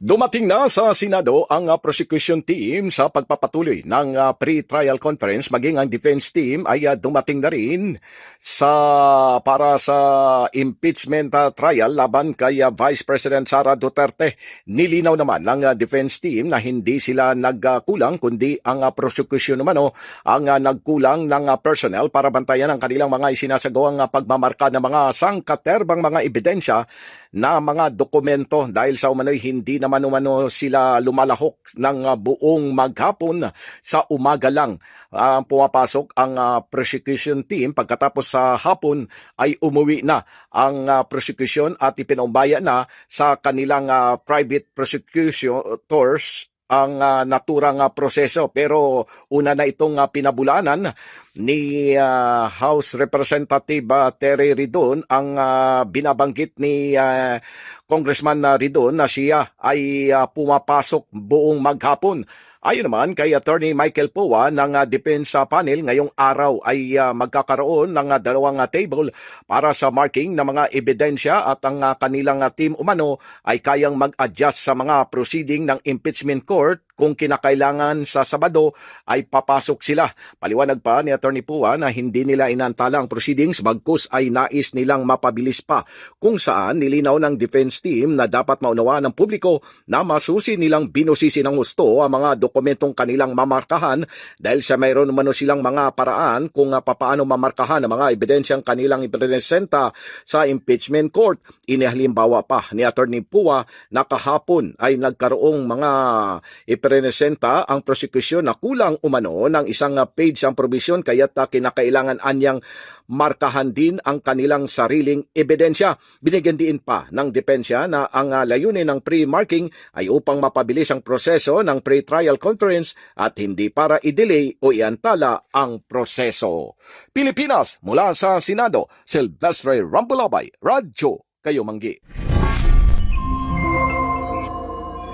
Dumating na sa Senado ang prosecution team sa pagpapatuloy ng pre-trial conference, maging ang defense team ay dumating na rin para sa impeachment trial laban kay Vice President Sara Duterte. Nilinaw naman ng defense team na hindi sila nagkulang kundi ang prosecution naman ang nagkulang ng personnel para bantayan ang kanilang mga isinasagawang pagmamarka ng mga sangkaterbang mga ebidensya na mga dokumento dahil sa umano'y hindi naman umano sila lumalahok ng buong maghapon. Sa umaga lang pumapasok ang prosecution team. Pagkatapos sa hapon ay umuwi na ang prosecution at ipinaumbaya na sa kanilang private prosecutors ang naturang proseso. Pero una na itong pinabulanan ni House Representative Terry Ridon ang binabanggit ni Congressman Ridon na siya ay pumapasok buong maghapon. Ayon naman kay Attorney Michael Poa ng Defense Panel, ngayong araw ay magkakaroon ng dalawang table para sa marking ng mga ebidensya at ang kanilang team umano ay kayang mag-adjust sa mga proceeding ng impeachment court. Kung kinakailangan sa Sabado ay papasok sila. Paliwanag pa ni Attorney Poa na hindi nila inantala ang proceedings bagkus ay nais nilang mapabilis pa, kung saan nilinaw ng defense team na dapat maunawaan ng publiko na masusi nilang binusisi ng gusto ang mga dokumentong kanilang mamarkahan dahil sa mayroon umano silang mga paraan kung papaano mamarkahan ang mga ebidensyang kanilang ipresenta sa impeachment court. Inihalimbawa pa ni Attorney Poa na kahapon ay nagkaroong mga ipresenta ang prosecution na kulang umano ng isang page ang provision kaya't kinakailangan anyang markahan din ang kanilang sariling ebidensya. Binigyan din pa ng depensya na ang layunin ng pre-marking ay upang mapabilis ang proseso ng pre-trial conference at hindi para i-delay o iantala ang proseso. Pilipinas, mula sa Senado, Silvestre Rambulabay, Radyo Kayo Manggi.